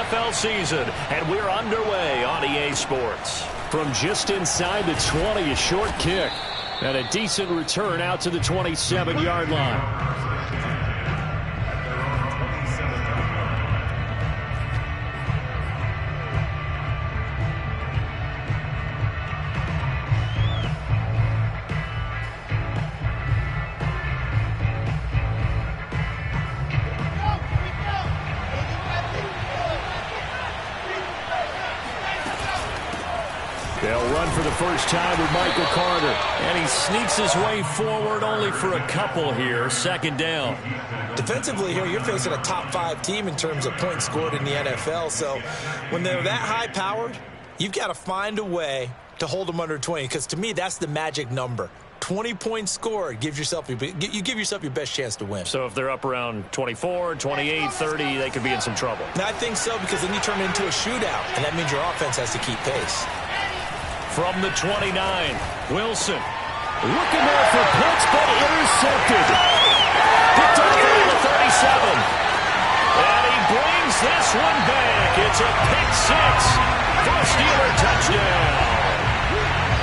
NFL season, and we're underway on EA Sports. From just inside the 20, a short kick, and a decent return out to the 27-yard line. They'll run for the first time with Michael Carter. And he sneaks his way forward only for a couple here. Second down. Defensively here, you're facing a top-5 team in terms of points scored in the NFL. So when they're that high-powered, you've got to find a way to hold them under 20. Because to me, that's the magic number. 20 points scored, you give yourself your best chance to win. So if they're up around 24, 28, 30, they could be in some trouble. And I think so, because then you turn it into a shootout, and that means your offense has to keep pace. From the 29, Wilson. Looking there for Pitts, but intercepted. Picked up at the 37. And he brings this one back. It's a pick six for a Steeler touchdown.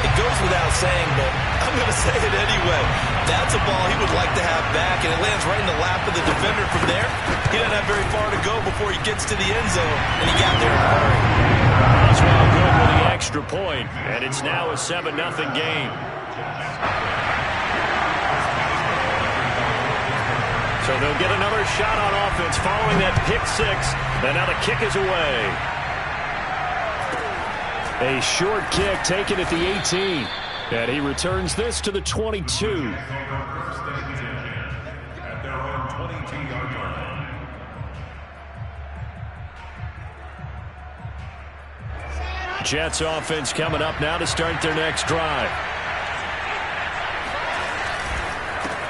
It goes without saying, but I'm going to say it anyway. That's a ball he would like to have back, and it lands right in the lap of the defender from there. He doesn't have very far to go before he gets to the end zone, and he got there in a hurry. Oswald good with the extra point, and it's now a 7-0 game. So they'll get another shot on offense following that pick six, and now the kick is away. A short kick taken at the 18. And he returns this to the 22. Jets offense coming up now to start their next drive.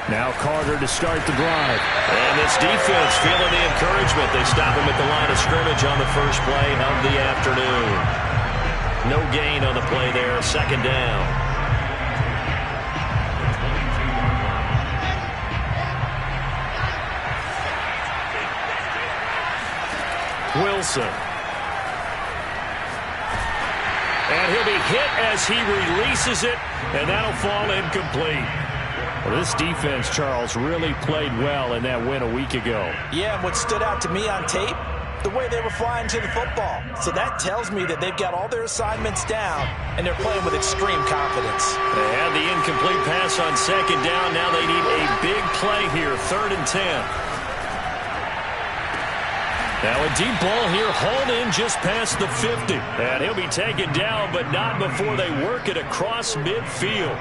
Now Carter to start the drive. And this defense feeling the encouragement. They stop him at the line of scrimmage on the first play of the afternoon. No gain on the play there. Second down. Wilson. And he'll be hit as he releases it, and that'll fall incomplete. Well, this defense, Charles, really played well in that win a week ago. Yeah, and what stood out to me on tape, the way they were flying to the football. So that tells me that they've got all their assignments down, and they're playing with extreme confidence. They had the incomplete pass on second down. Now they need a big play here, 3rd and 10. Now a deep ball here, hauled in just past the 50. And he'll be taken down, but not before they work it across midfield.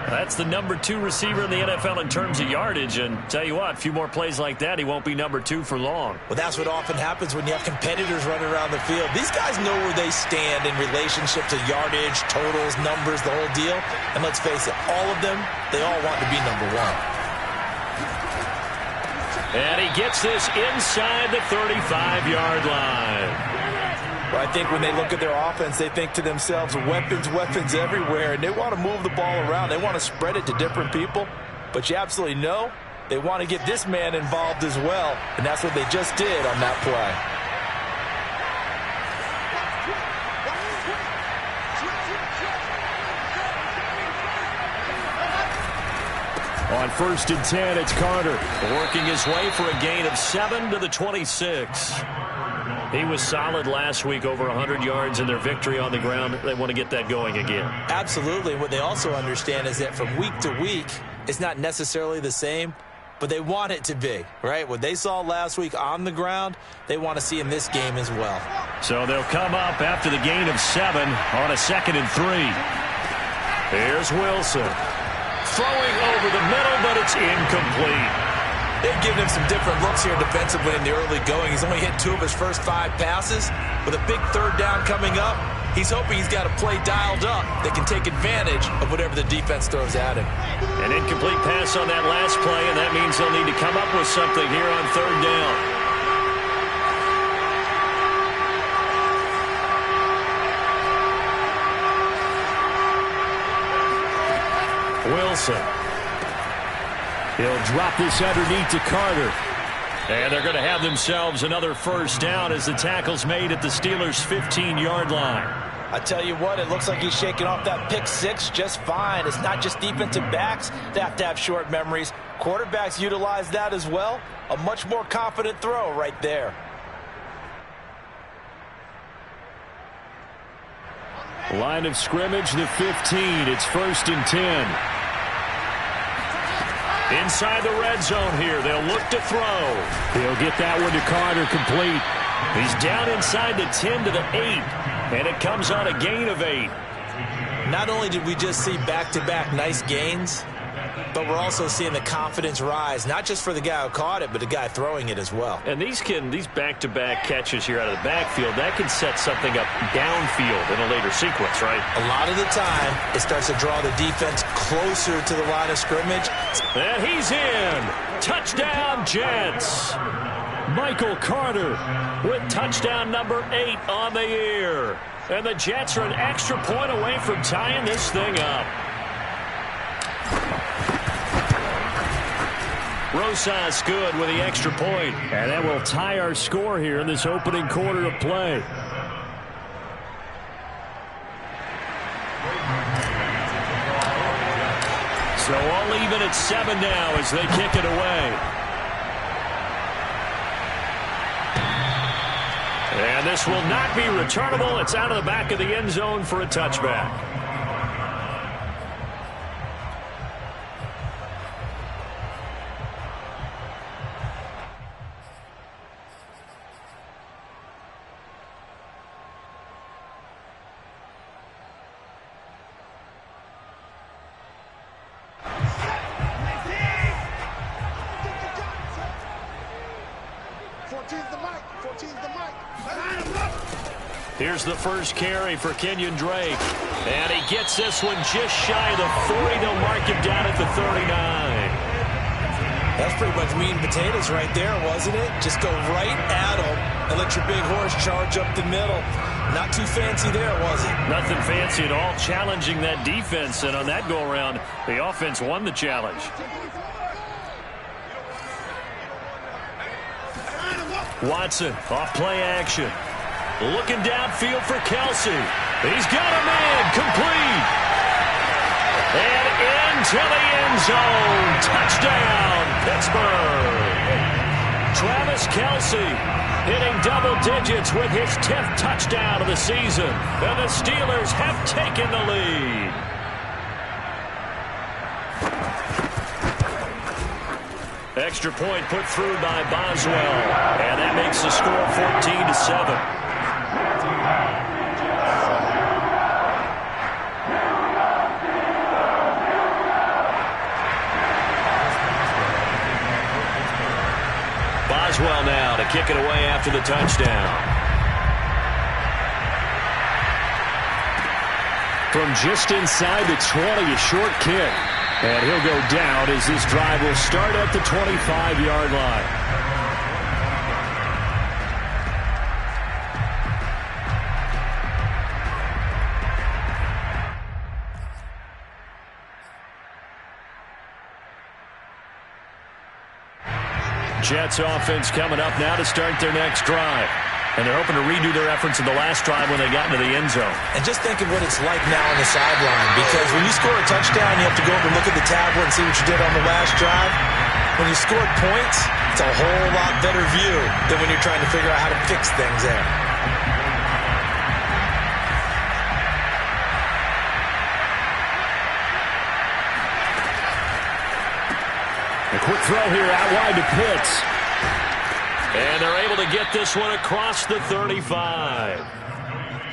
That's the number 2 receiver in the NFL in terms of yardage. And tell you what, a few more plays like that, he won't be number 2 for long. Well, that's what often happens when you have competitors running around the field. These guys know where they stand in relationship to yardage, totals, numbers, the whole deal. And let's face it, all of them, they all want to be number 1. And he gets this inside the 35-yard line. Well, I think when they look at their offense, they think to themselves, weapons, weapons everywhere, and they want to move the ball around. They want to spread it to different people, but you absolutely know they want to get this man involved as well, and that's what they just did on that play. On 1st and 10, it's Carter. Working his way for a gain of 7 to the 26. He was solid last week, over 100 yards in their victory on the ground. They want to get that going again. Absolutely. What they also understand is that from week to week, it's not necessarily the same, but they want it to be, right? What they saw last week on the ground, they want to see in this game as well. So they'll come up after the gain of 7 on a 2nd and 3. Here's Wilson. Throwing over the middle, but it's incomplete. They've given him some different looks here defensively in the early going. He's only hit 2 of his first 5 passes. With a big 3rd down coming up, he's hoping he's got a play dialed up that can take advantage of whatever the defense throws at him. An incomplete pass on that last play, and that means they'll need to come up with something here on 3rd down. Wilson. He'll drop this underneath to Carter. And they're going to have themselves another first down as the tackle's made at the Steelers' 15-yard line. I tell you what, it looks like he's shaking off that pick six just fine. It's not just defensive backs that have to have short memories. Quarterbacks utilize that as well. A much more confident throw right there. Line of scrimmage, the 15. It's 1st and 10. Inside the red zone here. They'll look to throw. He'll get that one to Carter, complete. He's down inside the 10 to the 8. And it comes on a gain of 8. Not only did we just see back-to-back nice gains, but we're also seeing the confidence rise, not just for the guy who caught it, but the guy throwing it as well. And these back-to-back catches here out of the backfield, that can set something up downfield in a later sequence, right? A lot of the time, it starts to draw the defense closer to the line of scrimmage. And he's in. Touchdown, Jets. Michael Carter with touchdown number 8 on the year. And the Jets are an extra point away from tying this thing up. Rosas good with the extra point. And that will tie our score here in this opening quarter of play. So all even at 7 now as they kick it away. And this will not be returnable. It's out of the back of the end zone for a touchback. Here's the first carry for Kenyon Drake. And he gets this one just shy of the 40. They'll mark him down at the 39. That's pretty much meat and potatoes right there, wasn't it? Just go right at him and let your big horse charge up the middle. Not too fancy there, was it? Nothing fancy at all. Challenging that defense. And on that go-around, the offense won the challenge. Watson off play action. Looking downfield for Kelsey. He's got him in. Complete. And into the end zone. Touchdown, Pittsburgh. Travis Kelsey hitting double digits with his 10th touchdown of the season. And the Steelers have taken the lead. Extra point put through by Boswell. And that makes the score 14-7. Boswell now to kick it away after the touchdown. From just inside the 20, a short kick. And he'll go down as this drive will start at the 25-yard line. Jets offense coming up now to start their next drive. And they're hoping to redo their efforts in the last drive when they got into the end zone. And just think of what it's like now on the sideline. Because when you score a touchdown, you have to go over and look at the tablet and see what you did on the last drive. When you scored points, it's a whole lot better view than when you're trying to figure out how to fix things there. A quick throw here out wide to Pitts. And they're able to get this one across the 35.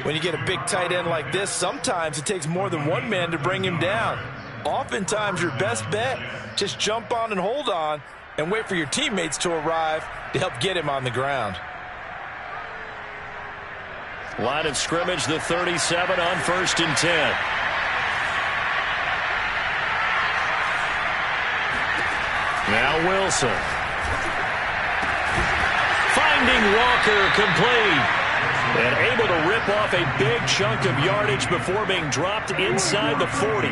When you get a big tight end like this, sometimes it takes more than one man to bring him down. Oftentimes, your best bet, just jump on and hold on and wait for your teammates to arrive to help get him on the ground. Line of scrimmage, the 37 on 1st and 10. Now Wilson. Finding Walker complete. And able to rip off a big chunk of yardage before being dropped inside the 40.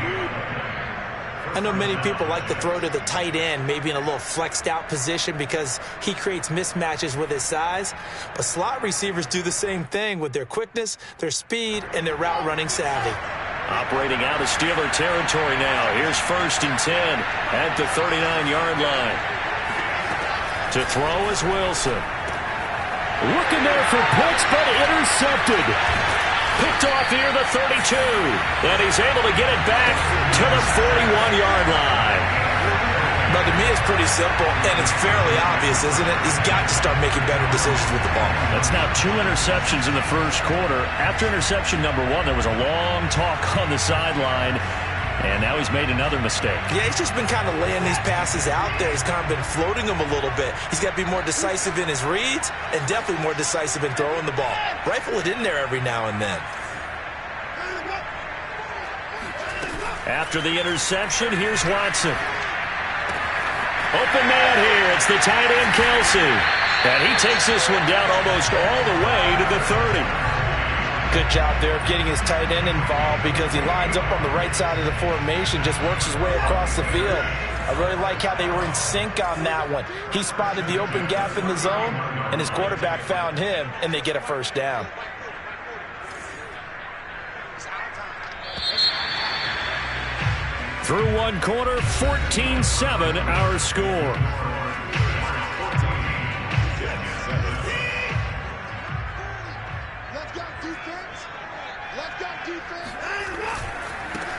I know many people like to throw to the tight end, maybe in a little flexed out position because he creates mismatches with his size. But slot receivers do the same thing with their quickness, their speed, and their route running savvy. Operating out of Steeler territory now. Here's 1st and 10 at the 39-yard line. To throw is Wilson. Looking there for Pitts, but intercepted. Picked off near the 32. And he's able to get it back to the 41-yard line. But to me, it's pretty simple, and it's fairly obvious, isn't it? He's got to start making better decisions with the ball. That's now 2 interceptions in the first quarter. After interception number 1, there was a long talk on the sideline. And now he's made another mistake. Yeah, he's just been kind of laying these passes out there. He's kind of been floating them a little bit. He's got to be more decisive in his reads and definitely more decisive in throwing the ball. Rifle it in there every now and then. After the interception, here's Watson. Open man here. It's the tight end, Kelce. And he takes this one down almost all the way to the 30. Good job there of getting his tight end involved because he lines up on the right side of the formation, just works his way across the field. I really like how they were in sync on that one. He spotted the open gap in the zone, and his quarterback found him, and they get a first down. Through one quarter, 14-7 our score.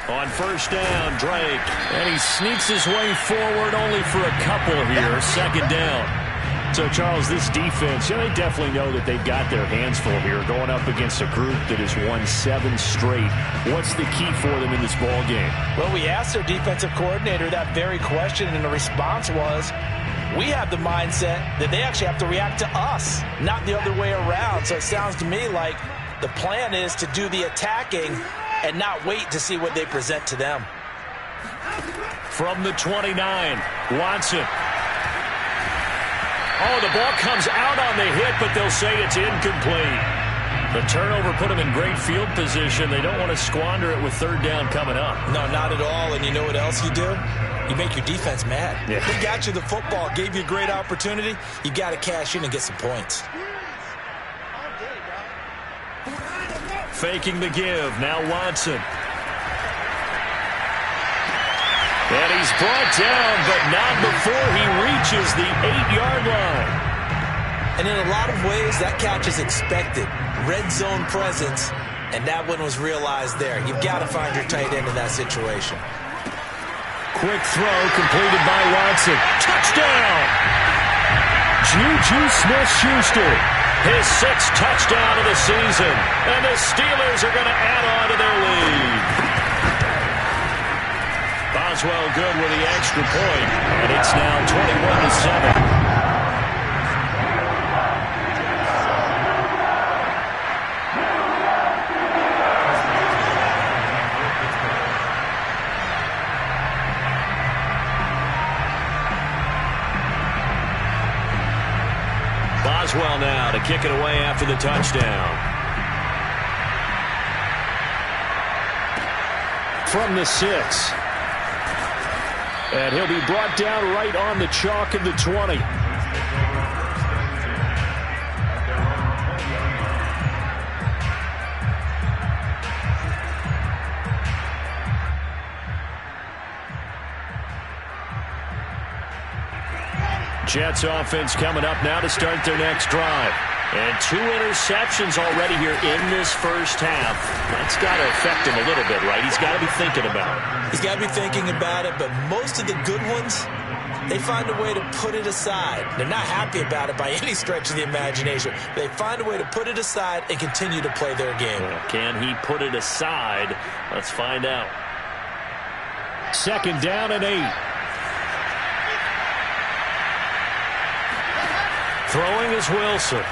On 1st down, Drake. And he sneaks his way forward only for a couple here. 2nd down. So, Charles, this defense, they definitely know that they've got their hands full here going up against a group that has won 7 straight. What's the key for them in this ball game? Well, we asked their defensive coordinator that very question, and the response was, we have the mindset that they actually have to react to us, not the other way around. So it sounds to me like the plan is to do the attacking and not wait to see what they present to them. From the 29, Watson. Oh, the ball comes out on the hit, but they'll say it's incomplete. The turnover put them in great field position. They don't want to squander it with 3rd down coming up. No, not at all. And you know what else you do? You make your defense mad. Yeah. They got you the football, gave you a great opportunity. You got to cash in and get some points. Faking the give. Now Watson. And he's brought down, but not before he reaches the 8-yard line. And in a lot of ways, that catch is expected. Red zone presence, and that one was realized there. You've got to find your tight end in that situation. Quick throw completed by Watson. Touchdown! Juju Smith-Schuster. His 6th touchdown of the season. And the Steelers are going to add on to their lead. Boswell good with the extra point. And it's now 21-7. Boswell now to kick it away after the touchdown. From the 6. And he'll be brought down right on the chalk of the 20. Jets offense coming up now to start their next drive. And 2 interceptions already here in this first half. That's got to affect him a little bit, right? He's got to be thinking about it. He's got to be thinking about it, but most of the good ones, they find a way to put it aside. They're not happy about it by any stretch of the imagination. They find a way to put it aside and continue to play their game. Can he put it aside? Let's find out. 2nd down and 8. Throwing is Wilson.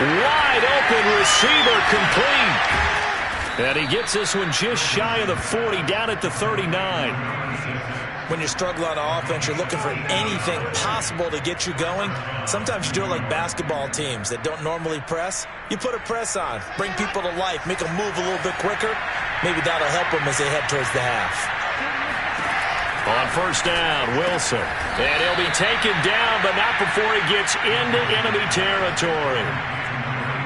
Wide open receiver complete. And he gets this one just shy of the 40, down at the 39. when you're struggling on offense, you're looking for anything possible to get you going. Sometimes you do it like basketball teams that don't normally press. You put a press on, bring people to life, make them move a little bit quicker. Maybe that'll help them as they head towards the half. On first down, Wilson. And he'll be taken down, but not before he gets into enemy territory.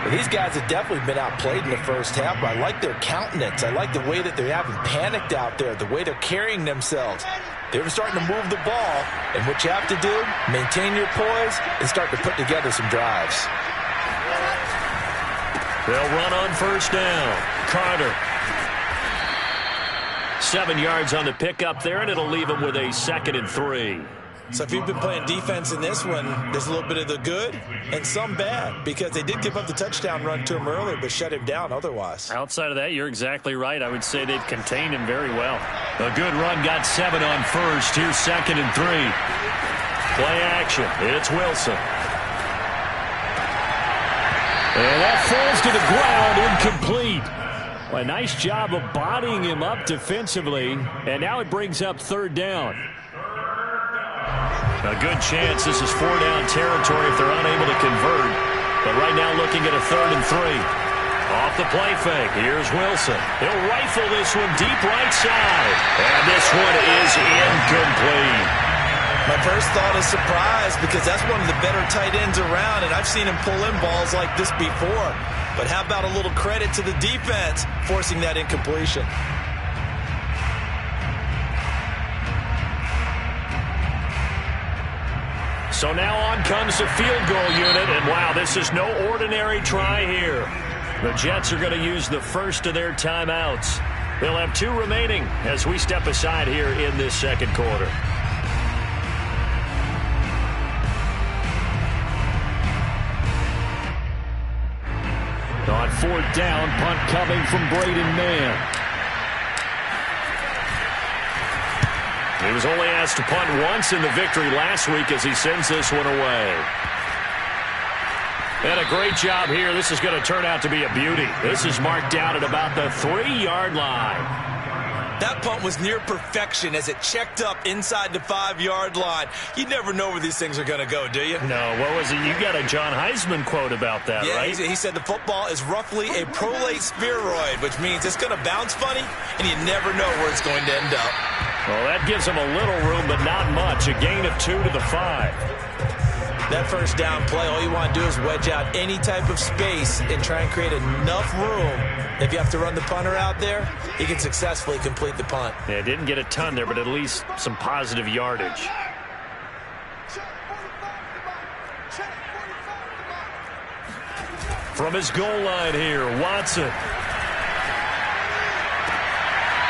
Well, these guys have definitely been outplayed in the first half, but I like their countenance. I like the way that they haven't panicked out there, the way they're carrying themselves. They're starting to move the ball, and what you have to do, maintain your poise and start to put together some drives. They'll run on first down. Carter. 7 yards on the pickup there, and it'll leave him with a 2nd and 3. So if you've been playing defense in this one, there's a little bit of the good and some bad, because they did give up the touchdown run to him earlier, but shut him down otherwise. Outside of that, you're exactly right. I would say they've contained him very well. A good run, got 7 on first. Here's 2nd and 3. Play action. It's Wilson. And that falls to the ground, incomplete. Well, a nice job of bodying him up defensively, and now it brings up 3rd down. A good chance this is 4-down territory if they're unable to convert. But right now looking at a 3rd and 3. Off the play fake. Here's Wilson. He'll rifle this one deep right side. And this one is incomplete. My first thought is surprise, because that's one of the better tight ends around, and I've seen him pull in balls like this before. But how about a little credit to the defense forcing that incompletion? So now on comes the field goal unit, and wow, this is no ordinary try here. The Jets are going to use the first of their timeouts. They'll have 2 remaining as we step aside here in this 2nd quarter. On 4th down, punt coming from Braden Mann. He was only asked to punt once in the victory last week as he sends this one away. And a great job here. This is going to turn out to be a beauty. This is marked out at about the 3-yard line. That punt was near perfection as it checked up inside the 5-yard line. You never know where these things are going to go, do you? No, what was it? You got a John Heisman quote about that, yeah, right? He said the football is roughly a prolate spheroid, which means it's going to bounce funny, and you never know where it's going to end up. Well, that gives them a little room, but not much. A gain of 2 to the 5. That first down play, all you want to do is wedge out any type of space and try and create enough room. If you have to run the punter out there, he can successfully complete the punt. Yeah, didn't get a ton there, but at least some positive yardage. From his goal line here, Watson.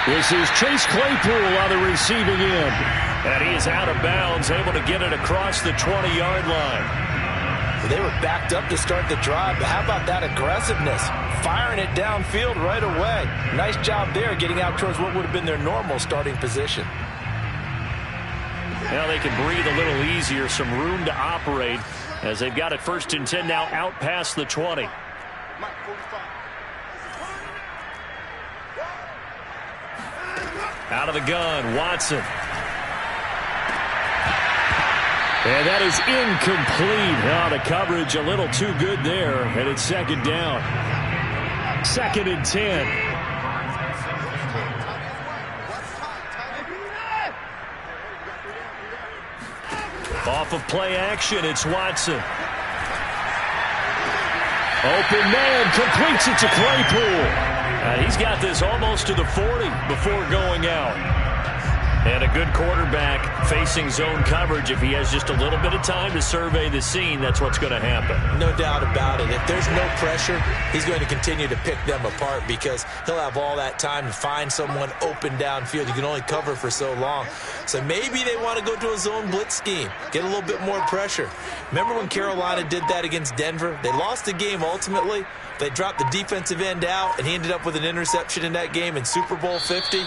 This is Chase Claypool on the receiving end. And he is out of bounds, able to get it across the 20-yard line. They were backed up to start the drive, but how about that aggressiveness? Firing it downfield right away. Nice job there, getting out towards what would have been their normal starting position. Now they can breathe a little easier, some room to operate as they've got it 1st and 10 now out past the 20. Out of the gun, Watson. And that is incomplete. Oh, the coverage a little too good there, and it's 2nd down. 2nd and 10. Off of play action, it's Watson. Open man completes it to Claypool. He's got this almost to the 40 before going out. And a good quarterback facing zone coverage. If he has just a little bit of time to survey the scene, that's what's going to happen. No doubt about it. If there's no pressure, he's going to continue to pick them apart because he'll have all that time to find someone open downfield. You can only cover for so long. So maybe they want to go to a zone blitz scheme, get a little bit more pressure. Remember when Carolina did that against Denver? They lost the game ultimately. They dropped the defensive end out, and he ended up with an interception in that game in Super Bowl 50.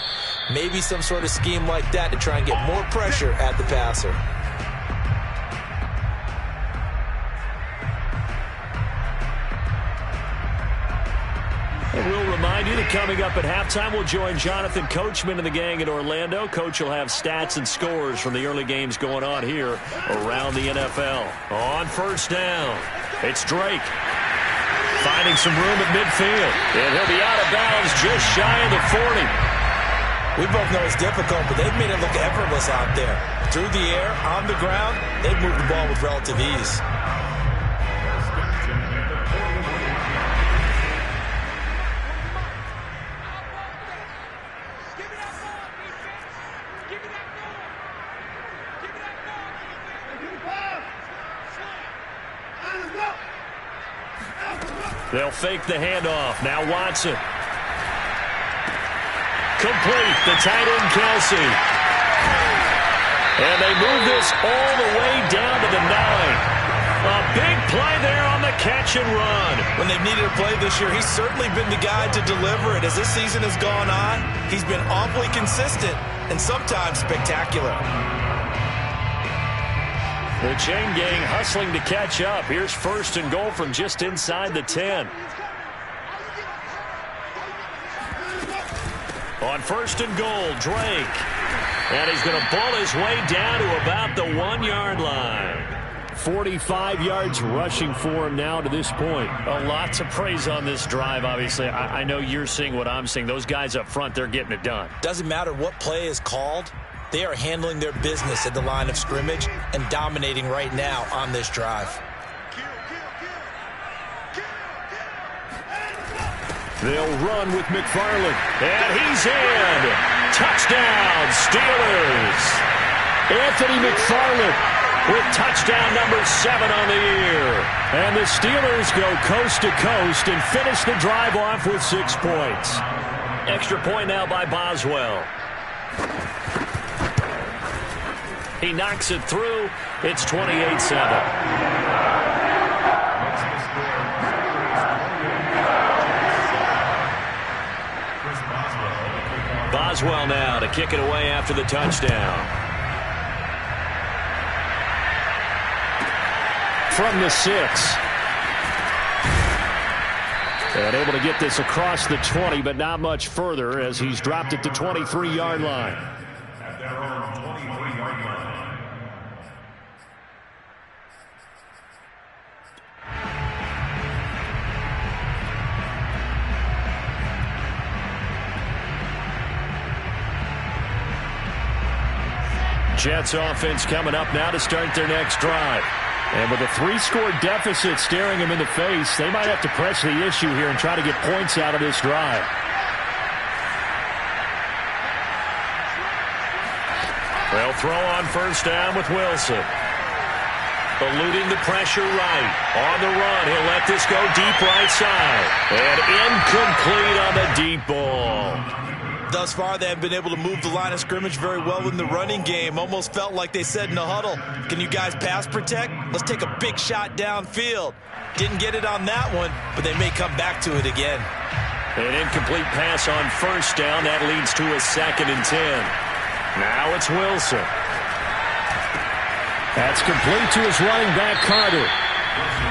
Maybe some sort of scheme like that to try and get more pressure at the passer. And we'll remind remind you that coming up at halftime, we'll join Jonathan Coachman and the gang in Orlando. Coach will have stats and scores from the early games going on here around the NFL. On first down, it's Drake. Finding some room at midfield. And he'll be out of bounds just shy of the 40. We both know it's difficult, but they've made it look effortless out there. Through the air, on the ground, they've moved the ball with relative ease. They'll fake the handoff. Now Watson. Complete. The tight end, Kelce. And they move this all the way down to the 9. A big play there on the catch and run. When they've needed a play this year, he's certainly been the guy to deliver it. As this season has gone on, he's been awfully consistent and sometimes spectacular. The chain gang hustling to catch up. Here's first and goal from just inside the 10. On first and goal, Drake. And he's going to pull his way down to about the 1-yard line. 45 yards rushing for him now to this point. A lot to praise on this drive, obviously. I know you're seeing what I'm seeing. Those guys up front, they're getting it done. Doesn't matter what play is called. They are handling their business at the line of scrimmage and dominating right now on this drive. They'll run with McFarland. And he's in. Touchdown, Steelers. Anthony McFarland with touchdown number 7 on the year. And the Steelers go coast to coast and finish the drive off with 6 points. Extra point now by Boswell. He knocks it through. It's 28-7. Boswell now to kick it away after the touchdown. From the 6. And able to get this across the 20, but not much further as he's dropped it to 23-yard line. Jets offense coming up now to start their next drive. And with a 3-score deficit staring them in the face, they might have to press the issue here and try to get points out of this drive. They'll throw on first down with Wilson. Eluding the pressure right. On the run, he'll let this go deep right side. And incomplete on the deep ball. Thus far, they have been able to move the line of scrimmage very well in the running game. Almost felt like they said in the huddle, can you guys pass protect? Let's take a big shot downfield. Didn't get it on that one, but they may come back to it again. An incomplete pass on first down. That leads to a 2nd and 10. Now it's Wilson. That's complete to his running back, Carter.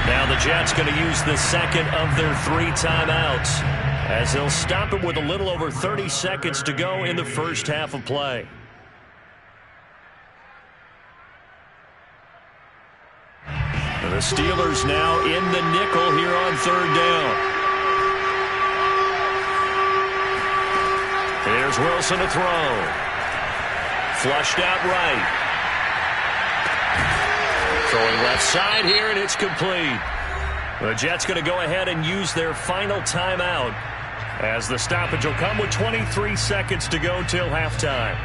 Now the Jets going to use the second of their 3 timeouts, as they'll stop it with a little over 30 seconds to go in the first half of play. And the Steelers now in the nickel here on 3rd down. Here's Wilson to throw. Flushed out right. Throwing left side here, and it's complete. The Jets going to go ahead and use their final timeout, as the stoppage will come with 23 seconds to go till halftime.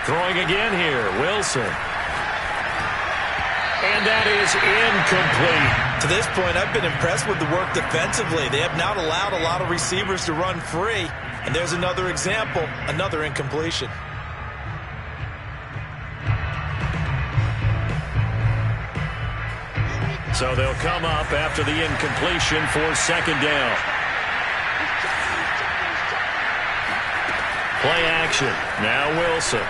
Throwing again here, Wilson. And that is incomplete. To this point, I've been impressed with the work defensively. They have not allowed a lot of receivers to run free. And there's another example, another incompletion. So they'll come up after the incompletion for second down. Play action. Now Wilson.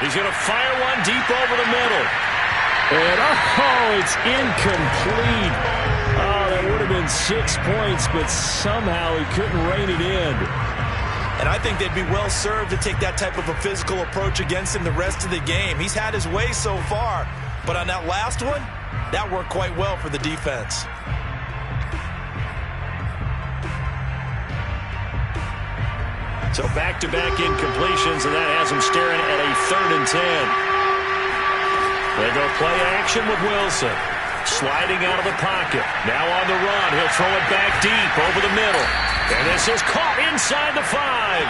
He's going to fire one deep over the middle. And, it's incomplete. That would have been 6 points, but somehow he couldn't rein it in. And I think they'd be well served to take that type of a physical approach against him the rest of the game. He's had his way so far, but on that last one, that worked quite well for the defense. So back-to-back incompletions, and that has him staring at a 3rd and 10. They go play action with Wilson. Sliding out of the pocket. Now on the run. He'll throw it back deep over the middle. And this is caught inside the 5.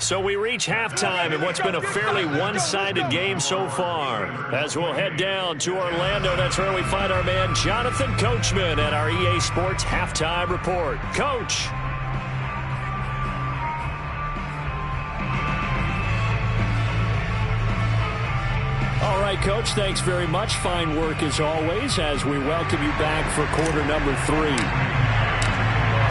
So we reach halftime in what's been a fairly one-sided game so far. As we'll head down to Orlando, that's where we find our man Jonathan Coachman at our EA Sports Halftime Report. Coach. All right, Coach, thanks very much. Fine work as always as we welcome you back for quarter number 3.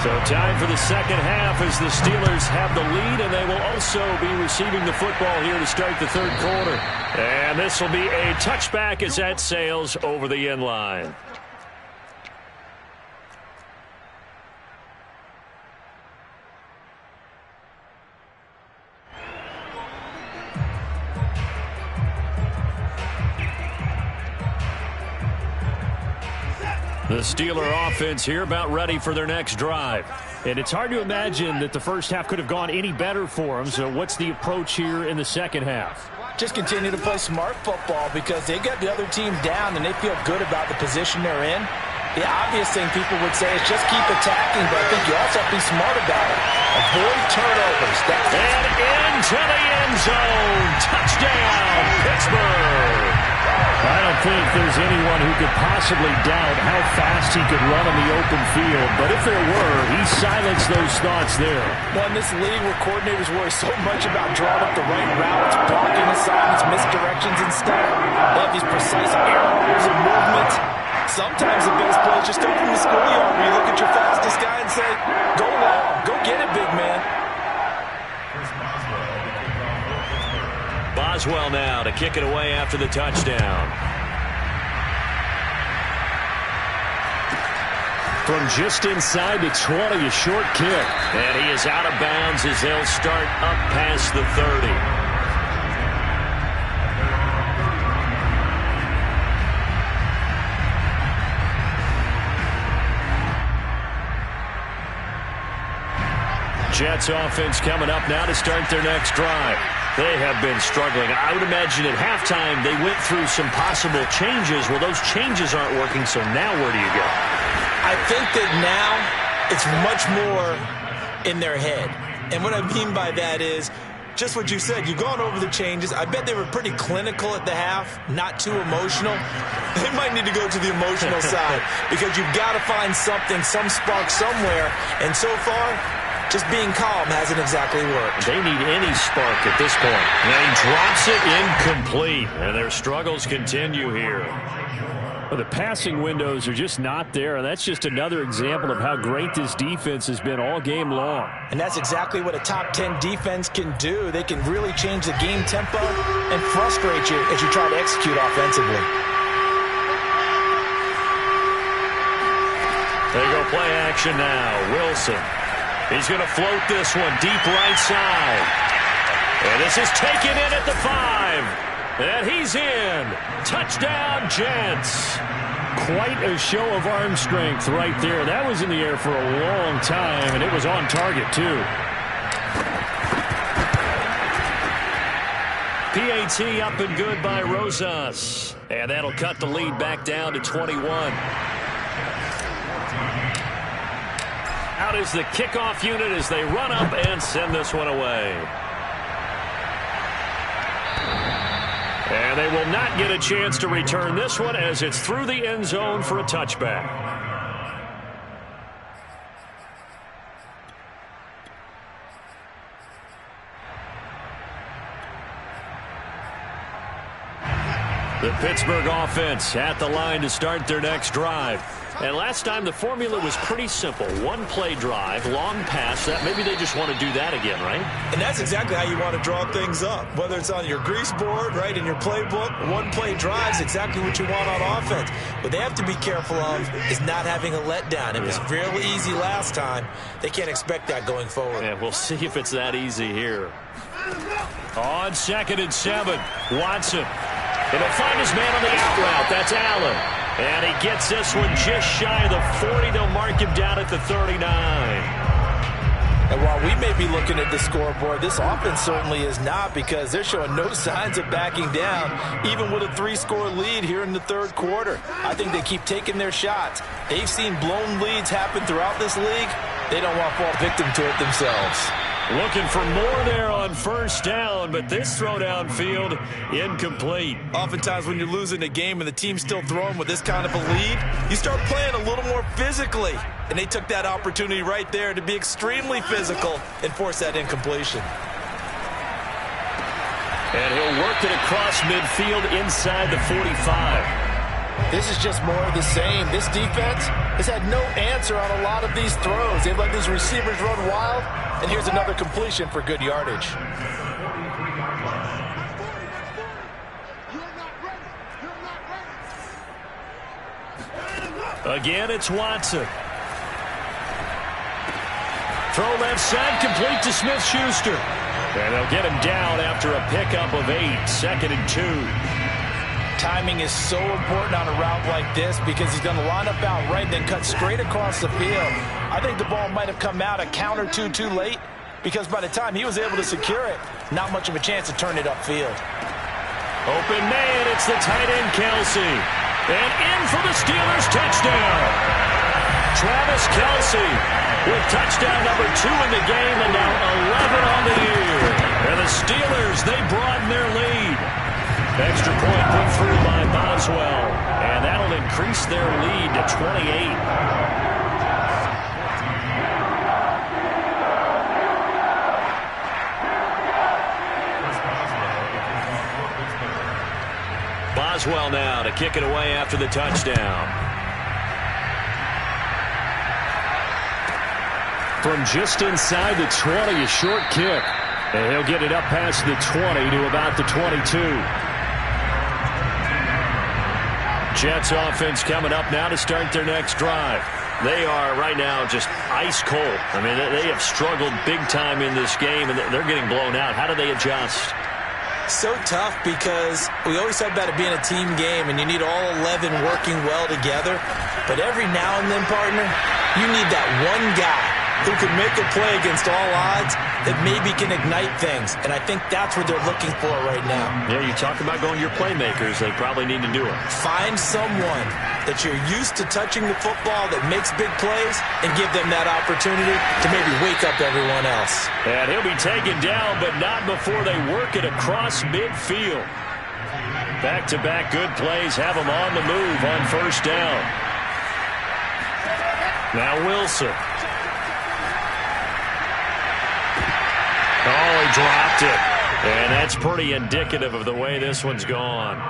So time for the second half as the Steelers have the lead, and they will also be receiving the football here to start the third quarter. And this will be a touchback as that sails over the end line. The Steeler offense here about ready for their next drive. And it's hard to imagine that the first half could have gone any better for them. So what's the approach here in the second half? Just continue to play smart football because they got the other team down and they feel good about the position they're in. The obvious thing people would say is just keep attacking, but I think you also have to be smart about it. Avoid turnovers. And into the end zone. Touchdown, Pittsburgh. I don't think there's anyone who could possibly doubt how fast he could run on the open field. But if there were, he silenced those thoughts there. Well, in this league where coordinators worry so much about drawing up the right routes, blocking assignments, misdirections and stuff, they have these precise arrows and movements. Sometimes the best play is just go from the schoolyard where you look at your fastest guy and say, go long, go get it, big man. Boswell now to kick it away after the touchdown. From just inside the 20, a short kick. And he is out of bounds as they'll start up past the 30. Jets offense coming up now to start their next drive. They have been struggling. I would imagine at halftime they went through some possible changes. Well, those changes aren't working, so now where do you go? I think that now it's much more in their head. And what I mean by that is just what you said. You've gone over the changes. I bet they were pretty clinical at the half, not too emotional. They might need to go to the emotional side because you've got to find something, some spark somewhere. And so far, just being calm hasn't exactly worked. They need any spark at this point. And he drops it incomplete. And their struggles continue here. Well, the passing windows are just not there. And that's just another example of how great this defense has been all game long. And that's exactly what a top 10 defense can do. They can really change the game tempo and frustrate you as you try to execute offensively. They go play action now. Wilson. He's going to float this one deep right side. And this is taken in at the 5. And he's in. Touchdown, Jets. Quite a show of arm strength right there. That was in the air for a long time, and it was on target, too. PAT up and good by Rosas. And that'll cut the lead back down to 21. Out is the kickoff unit as they run up and send this one away. And they will not get a chance to return this one as it's through the end zone for a touchback. The Pittsburgh offense at the line to start their next drive. And last time the formula was pretty simple. One-play drive, long pass. That maybe they just want to do that again, right? And that's exactly how you want to draw things up. Whether it's on your grease board, right, in your playbook, one-play drive is exactly what you want on offense. What they have to be careful of is not having a letdown. It was really easy last time. They can't expect that going forward. Yeah, we'll see if it's that easy here. On 2nd and 7, Watson. And he'll find his man on the out route. That's Allen. And he gets this one just shy of the 40. They'll mark him down at the 39. And while we may be looking at the scoreboard, this offense certainly is not, because they're showing no signs of backing down, even with a 3-score lead here in the third quarter. I think they keep taking their shots. They've seen blown leads happen throughout this league. They don't want to fall victim to it themselves. Looking for more there on first down, but this throw downfield incomplete. Oftentimes when you're losing a game and the team's still throwing with this kind of a lead, you start playing a little more physically. And they took that opportunity right there to be extremely physical and force that incompletion. And he'll work it across midfield inside the 45. This is just more of the same. This defense has had no answer on a lot of these throws. They've let these receivers run wild, and here's another completion for good yardage. Again, it's Watson. Throw left side, complete to Smith-Schuster. And they'll get him down after a pickup of 8, 2nd and 2. Timing is so important on a route like this, because he's going to line up out right and then cut straight across the field. I think the ball might have come out a count or two too late, because by the time he was able to secure it, not much of a chance to turn it upfield. Open man, it's the tight end Kelce. And in for the Steelers touchdown. Travis Kelce with touchdown number 2 in the game, and now 11 on the year. And the Steelers, they broaden their lead. Extra point put through by Boswell, and that'll increase their lead to 28. Boswell now to kick it away after the touchdown. From just inside the 20, a short kick. And he'll get it up past the 20 to about the 22. Jets offense coming up now to start their next drive. They are right now just ice cold. I mean, they have struggled big time in this game, and they're getting blown out. How do they adjust? So tough, because we always talk about it being a team game, and you need all 11 working well together. But every now and then, partner, you need that one guy who can make a play against all odds that maybe can ignite things. And I think that's what they're looking for right now. Yeah, you talk about going to your playmakers. They probably need to do it. Find someone that you're used to touching the football that makes big plays and give them that opportunity to maybe wake up everyone else. And he'll be taken down, but not before they work it across midfield. Back-to-back good plays have him on the move on first down. Now Wilson. Oh, he dropped it. And that's pretty indicative of the way this one's gone.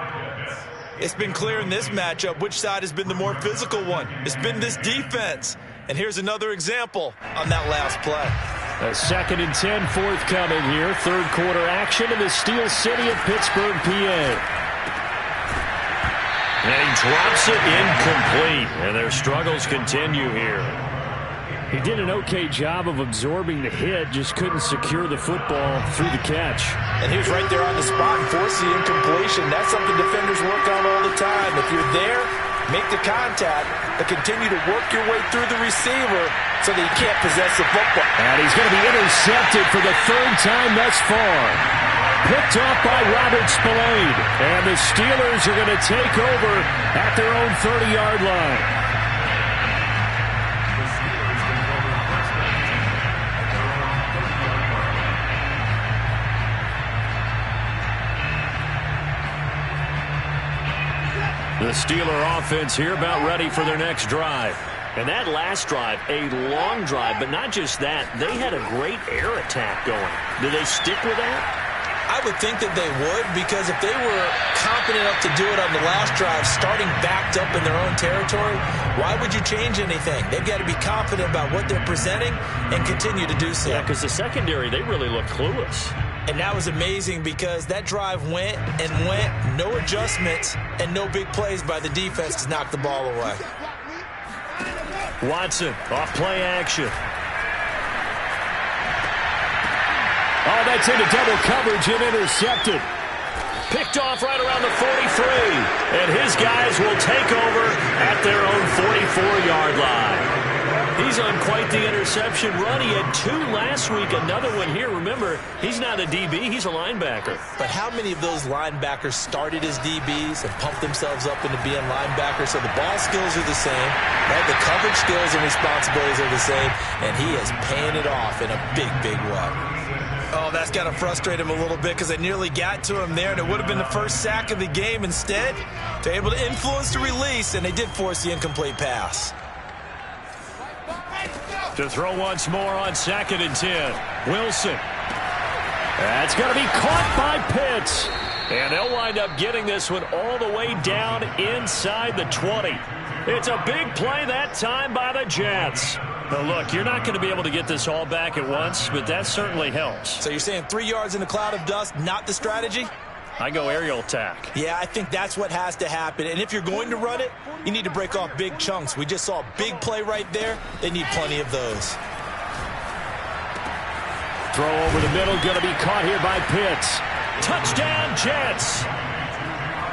It's been clear in this matchup which side has been the more physical one. It's been this defense. And here's another example on that last play. A 2nd and 10 forthcoming here. Third quarter action in the Steel City of Pittsburgh, PA. And he drops it incomplete. And their struggles continue here. He did an okay job of absorbing the hit, just couldn't secure the football through the catch. And he was right there on the spot and forced the incompletion. That's something defenders work on all the time. If you're there, make the contact, but continue to work your way through the receiver so that he can't possess the football. And he's going to be intercepted for the 3rd time thus far. Picked off by Robert Spillane. And the Steelers are going to take over at their own 30-yard line. The Steeler offense here about ready for their next drive. And that last drive, a long drive, but not just that. They had a great air attack going. Do they stick with that? I would think that they would, because if they were confident enough to do it on the last drive, starting backed up in their own territory, why would you change anything? They've got to be confident about what they're presenting and continue to do so. Yeah, because the secondary, they really look clueless. And that was amazing because that drive went and went, no adjustments, and no big plays by the defense to knock the ball away. Watson, off play action. Oh, that's into double coverage and intercepted. Picked off right around the 43. And his guys will take over at their own 44-yard line. He's on quite the interception run. He had 2 last week, another one here. Remember, he's not a DB, he's a linebacker. But how many of those linebackers started as DBs and pumped themselves up into being linebackers? So the ball skills are the same, right? The coverage skills and responsibilities are the same, and he is paying it off in a big, big way. Oh, that's got to frustrate him a little bit because they nearly got to him there, and it would have been the first sack of the game. Instead, they're able to influence the release, and they did force the incomplete pass. To throw once more on 2nd and 10. Wilson. That's going to be caught by Pitts. And they'll wind up getting this one all the way down inside the 20. It's a big play that time by the Jets. Now, look, you're not going to be able to get this all back at once, but that certainly helps. So you're saying 3 yards in a cloud of dust, not the strategy? I go aerial attack. Yeah, I think that's what has to happen. And if you're going to run it, you need to break off big chunks. We just saw a big play right there. They need plenty of those. Throw over the middle, going to be caught here by Pitts. Touchdown, Jets.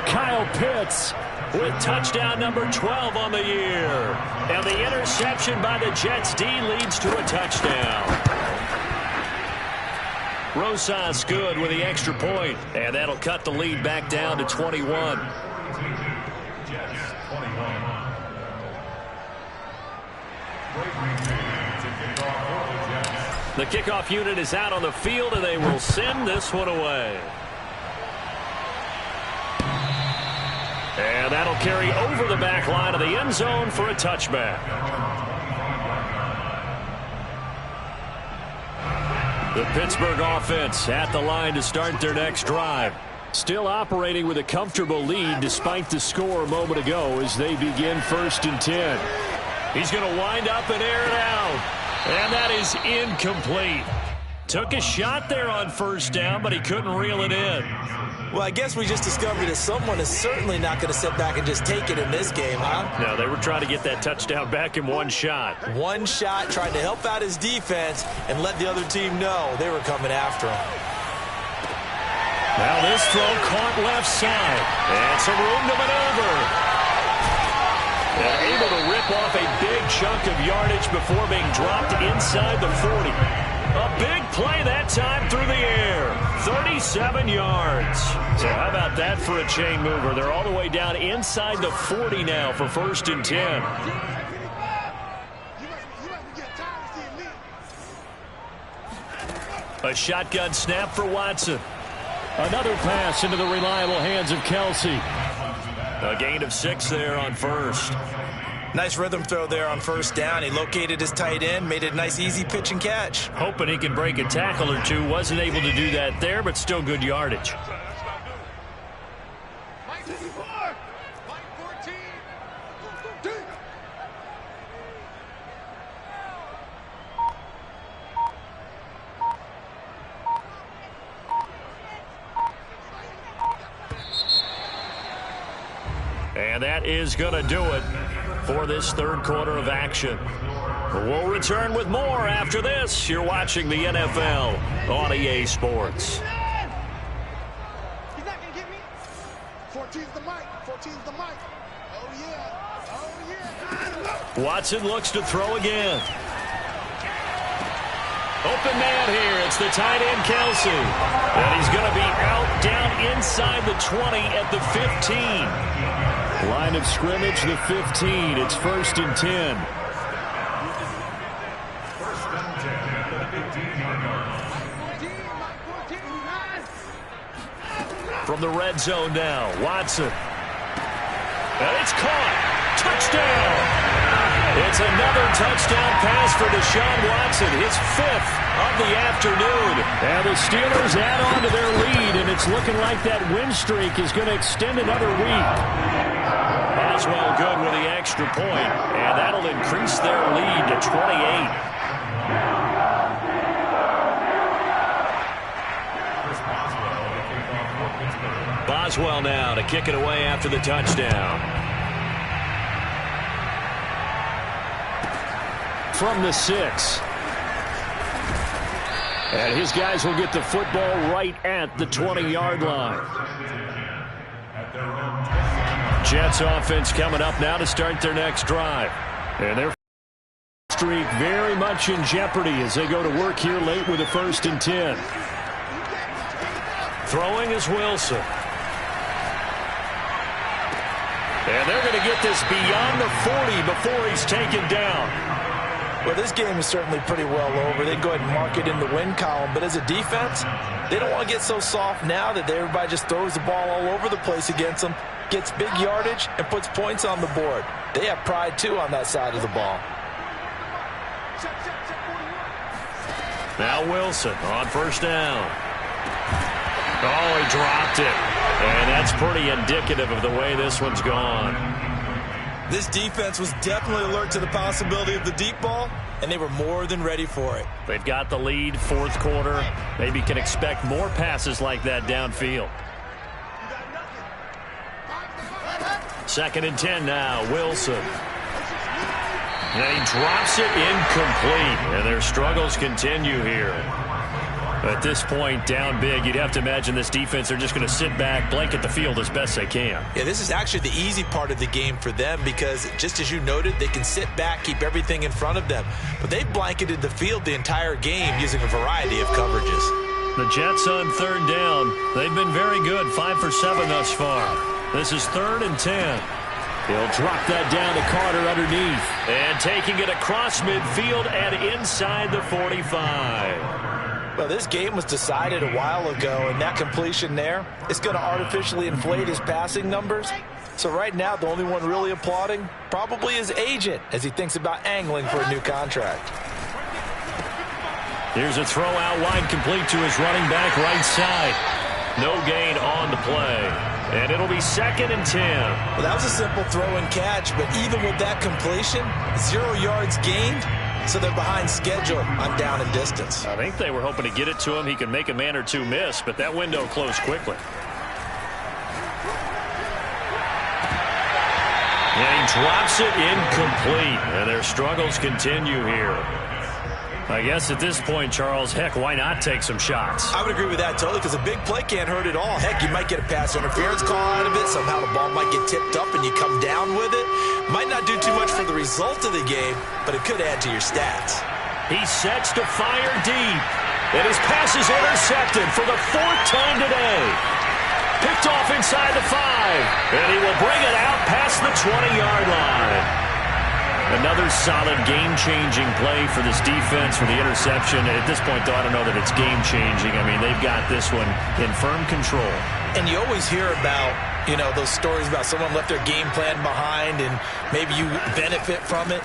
Kyle Pitts with touchdown number 12 on the year. And the interception by the Jets D leads to a touchdown. Rosas good with the extra point, and that'll cut the lead back down to 21. The kickoff unit is out on the field, and they will send this one away. And that'll carry over the back line of the end zone for a touchback. The Pittsburgh offense at the line to start their next drive. Still operating with a comfortable lead despite the score a moment ago as they begin 1st and 10. He's going to wind up and air it out. And that is incomplete. Took a shot there on 1st down, but he couldn't reel it in. Well, I guess we just discovered that someone is certainly not going to sit back and just take it in this game, huh? No, they were trying to get that touchdown back in one shot. One shot, trying to help out his defense and let the other team know they were coming after him. Now this throw caught left side. And some room to maneuver. And able to rip off a big chunk of yardage before being dropped inside the 40. A big play that time through the air. 37 yards. So how about that for a chain mover? They're all the way down inside the 40 now for 1st and 10. A shotgun snap for Watson. Another pass into the reliable hands of Kelsey. A gain of 6 there on 1st. Nice rhythm throw there on 1st down. He located his tight end, made it a nice easy pitch and catch. Hoping he can break a tackle or two. Wasn't able to do that there, but still good yardage. And that is going to do it for this 3rd quarter of action. We'll return with more after this. You're watching the NFL on EA Sports. He's not going to get me. 14's the mic. 14's the mic. Oh, yeah. Oh, yeah. Watson looks to throw again. Open man here. It's the tight end, Kelsey. And he's going to be out down inside the 20 at the 15. Line of scrimmage, the 15. It's 1st and 10. From the red zone now, Watson. And it's caught. Touchdown. It's another touchdown pass for Deshaun Watson, his 5th of the afternoon. And the Steelers add on to their lead, and it's looking like that win streak is going to extend another week. Boswell good with the extra point, and that'll increase their lead to 28. Boswell now to kick it away after the touchdown. From the 6. And his guys will get the football right at the 20-yard line. Jets offense coming up now to start their next drive. And their streak very much in jeopardy as they go to work here late with a 1st and 10. Throwing is Wilson. And they're going to get this beyond the 40 before he's taken down. Well, this game is certainly pretty well over. They go ahead and mark it in the win column. But as a defense, they don't want to get so soft now that everybody just throws the ball all over the place against them, gets big yardage, and puts points on the board. They have pride, too, on that side of the ball. Now Wilson on 1st down. Oh, he dropped it. And that's pretty indicative of the way this one's gone. This defense was definitely alert to the possibility of the deep ball, and they were more than ready for it. They've got the lead, 4th quarter. Maybe can expect more passes like that downfield. 2nd and 10 now, Wilson. And he drops it incomplete, and their struggles continue here. At this point, down big, you'd have to imagine this defense are just going to sit back, blanket the field as best they can. Yeah, this is actually the easy part of the game for them because, just as you noted, they can sit back, keep everything in front of them. But they've blanketed the field the entire game using a variety of coverages. The Jets on 3rd down. They've been very good, 5 for 7 thus far. This is 3rd and 10. He'll drop that down to Carter underneath. And taking it across midfield and inside the 45. Well, this game was decided a while ago, and that completion there is going to artificially inflate his passing numbers. So right now, the only one really applauding probably his agent as he thinks about angling for a new contract. Here's a throw out wide, complete to his running back right side. No gain on the play. And it'll be 2nd and 10. Well, that was a simple throw and catch, but even with that completion, 0 yards gained. So they're behind schedule on down and distance. I think they were hoping to get it to him. He could make a man or two miss, but that window closed quickly. And he drops it incomplete. And their struggles continue here. I guess at this point, Charles, heck, why not take some shots? I would agree with that totally because a big play can't hurt at all. Heck, you might get a pass interference call out of it. Somehow the ball might get tipped up and you come down with it. Might not do too much for the result of the game, but it could add to your stats. He sets to fire deep. And his pass is intercepted for the 4th time today. Picked off inside the 5. And he will bring it out past the 20-yard line. Another solid game-changing play for this defense for the interception. At this point, though, I don't know that it's game-changing. I mean, they've got this one in firm control. And you always hear about, you know, those stories about someone left their game plan behind and maybe you benefit from it.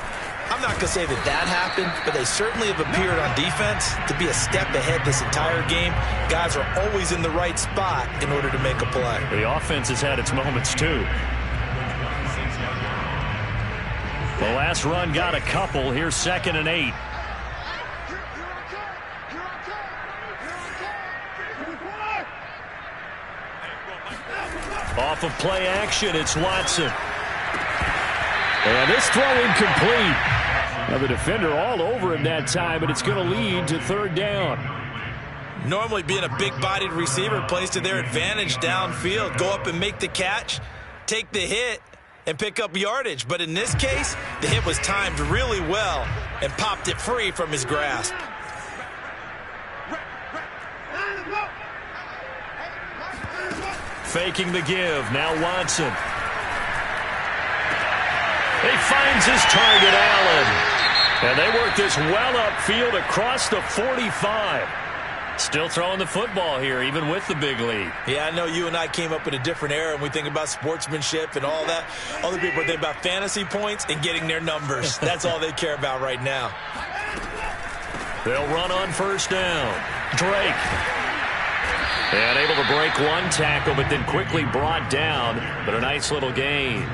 I'm not going to say that that happened, but they certainly have appeared on defense to be a step ahead this entire game. Guys are always in the right spot in order to make a play. The offense has had its moments, too. The last run got a couple. Here's 2nd and 8. Off of play action, it's Watson. And this throw incomplete. Now the defender all over him that time, but it's going to lead to 3rd down. Normally being a big-bodied receiver plays to their advantage downfield. Go up and make the catch, take the hit, and pick up yardage. But in this case, the hit was timed really well and popped it free from his grasp. Faking the give. Now Watson. He finds his target, Allen. And they work this well upfield across the 45. Still throwing the football here, even with the big lead. Yeah, I know you and I came up in a different era, and we think about sportsmanship and all that. Other people think about fantasy points and getting their numbers. That's all they care about right now. They'll run on first down. Drake. And able to break one tackle, but then quickly brought down. But a nice little gain.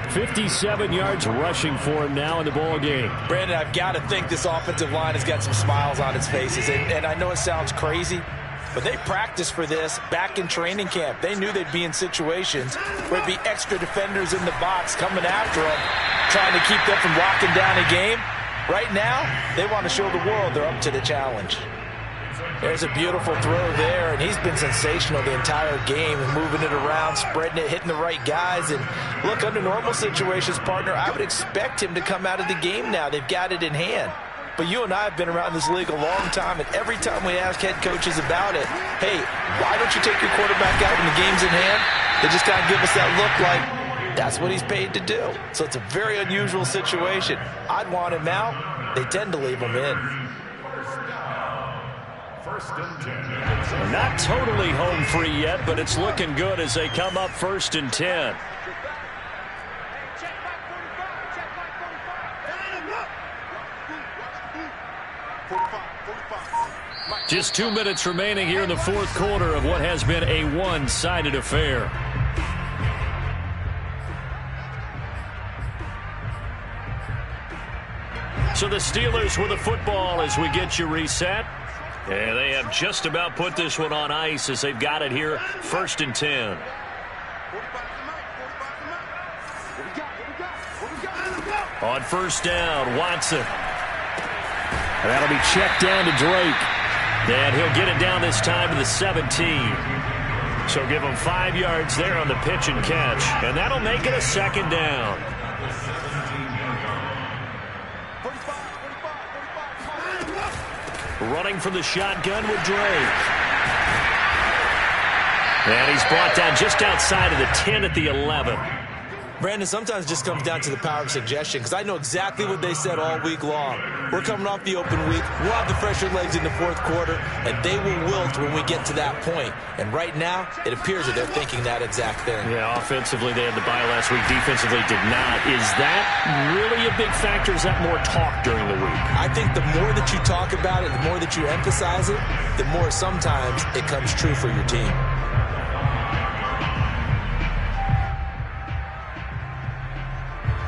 57 yards rushing for him now in the ball game. Brandon, I've got to think this offensive line has got some smiles on its faces. And I know it sounds crazy, but they practiced for this back in training camp. They knew they'd be in situations where there'd be extra defenders in the box coming after them, trying to keep them from locking down a game. Right now, they want to show the world they're up to the challenge. There's a beautiful throw there, and he's been sensational the entire game, moving it around, spreading it, hitting the right guys. And look, under normal situations, partner, I would expect him to come out of the game now. They've got it in hand. But you and I have been around this league a long time, and every time we ask head coaches about it, hey, why don't you take your quarterback out when the game's in hand? They just kind of give us that look like that's what he's paid to do. So it's a very unusual situation. I'd want him out. They tend to leave him in. Not totally home free yet, but it's looking good as they come up 1st and 10. Just 2 minutes remaining here in the fourth quarter of what has been a one-sided affair. So the Steelers with the football as we get you reset. And they have just about put this one on ice as they've got it here, 1st and 10. On first down, Watson. And that'll be checked down to Drake. And he'll get it down this time to the 17. So give him 5 yards there on the pitch and catch. And that'll make it a 2nd down. Running from the shotgun with Drake. And he's brought down just outside of the 10 at the 11. Brandon, sometimes it just comes down to the power of suggestion, because I know exactly what they said all week long. We're coming off the open week. We'll have the fresher legs in the fourth quarter, and they will wilt when we get to that point. And right now, it appears that they're thinking that exact thing. Yeah, offensively, they had the bye last week. Defensively, did not. Is that really a big factor? Is that more talk during the week? I think the more that you talk about it, the more that you emphasize it, the more sometimes it comes true for your team.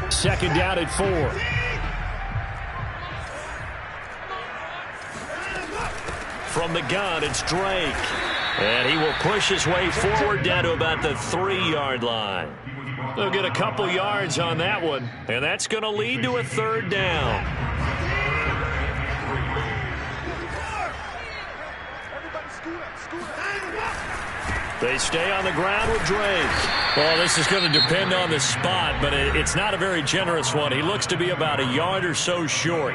Second down at 4. From the gun, it's Drake. And he will push his way forward down to about the 3-yard line. They'll get a couple yards on that one, and that's going to lead to a 3rd down. They stay on the ground with Drake. Well, this is going to depend on the spot, but it's not a very generous one. He looks to be about a yard or so short.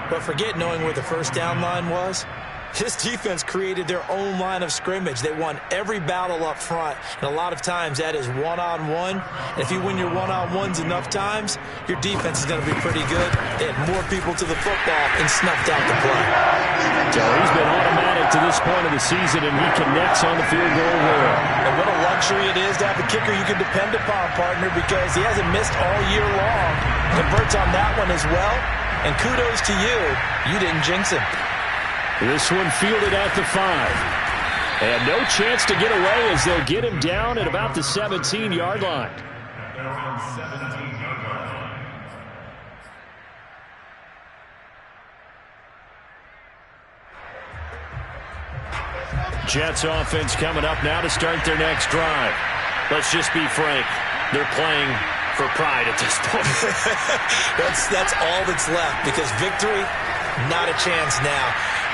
But forget knowing where the first down line was. This defense created their own line of scrimmage. They won every battle up front, and a lot of times that is one-on-one. And if you win your one-on-ones enough times, your defense is going to be pretty good. They had more people to the football and snuffed out the play. So he's been automatic to this point of the season, and he connects on the field goal there. And what a luxury it is to have a kicker you can depend upon, partner, because he hasn't missed all year long. Converts on that one as well. And kudos to you. You didn't jinx him. This one fielded at the 5. And no chance to get away as they'll get him down at about the 17-yard line. Jets offense coming up now to start their next drive. Let's just be frank. They're playing for pride at this point. That's all that's left, because victory, not a chance now.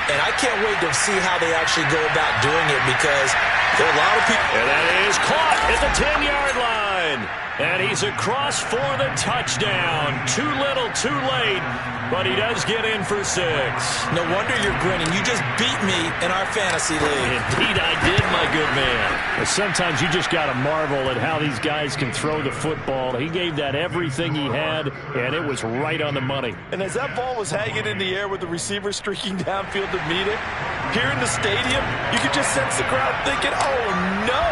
And I can't wait to see how they actually go about doing it, because there are a lot of people. And that is caught at the 10-yard line. And he's across for the touchdown. Too little, too late. But he does get in for 6. No wonder you're grinning. You just beat me in our fantasy league. Indeed I did, my good man. Sometimes you just got to marvel at how these guys can throw the football. He gave that everything he had, and it was right on the money. And as that ball was hanging in the air with the receiver streaking downfield to meet it, Here in the stadium, you could just sense the crowd thinking, oh, no.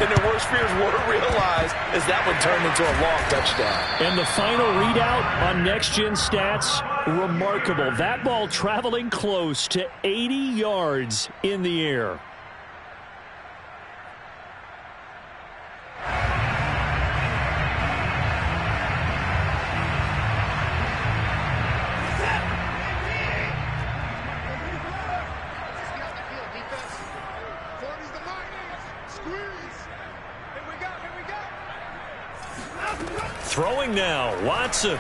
And their worst fears were realized as that one turned into a long touchdown. And the final readout on Next Gen Stats, remarkable. That ball traveling close to 80 yards in the air. Throwing now, Watson. And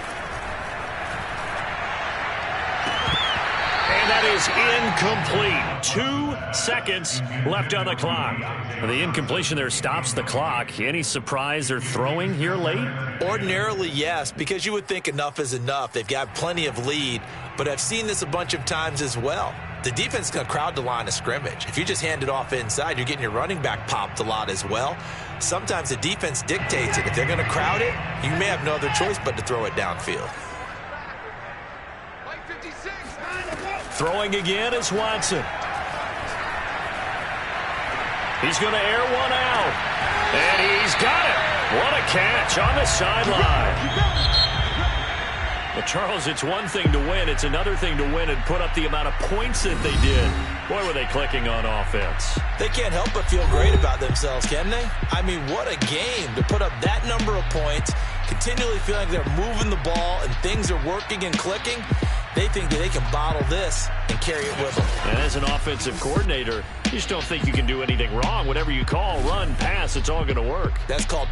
that is incomplete. 2 seconds left on the clock. The incompletion there stops the clock. Any surprise they're throwing here late? Ordinarily, yes, because you would think enough is enough. They've got plenty of lead, but I've seen this a bunch of times as well. The defense is going to crowd the line of scrimmage. If you just hand it off inside, you're getting your running back popped a lot as well. Sometimes the defense dictates it. If they're going to crowd it, you may have no other choice but to throw it downfield. Throwing again is Watson. He's going to air one out. And he's got it. What a catch on the sideline. Well, Charles, it's one thing to win. It's another thing to win and put up the amount of points that they did. Boy, were they clicking on offense. They can't help but feel great about themselves, can they? I mean, what a game to put up that number of points, continually feeling like they're moving the ball and things are working and clicking. They think that they can bottle this and carry it with them. And as an offensive coordinator, you just don't think you can do anything wrong. Whatever you call, run, pass, it's all going to work. That's called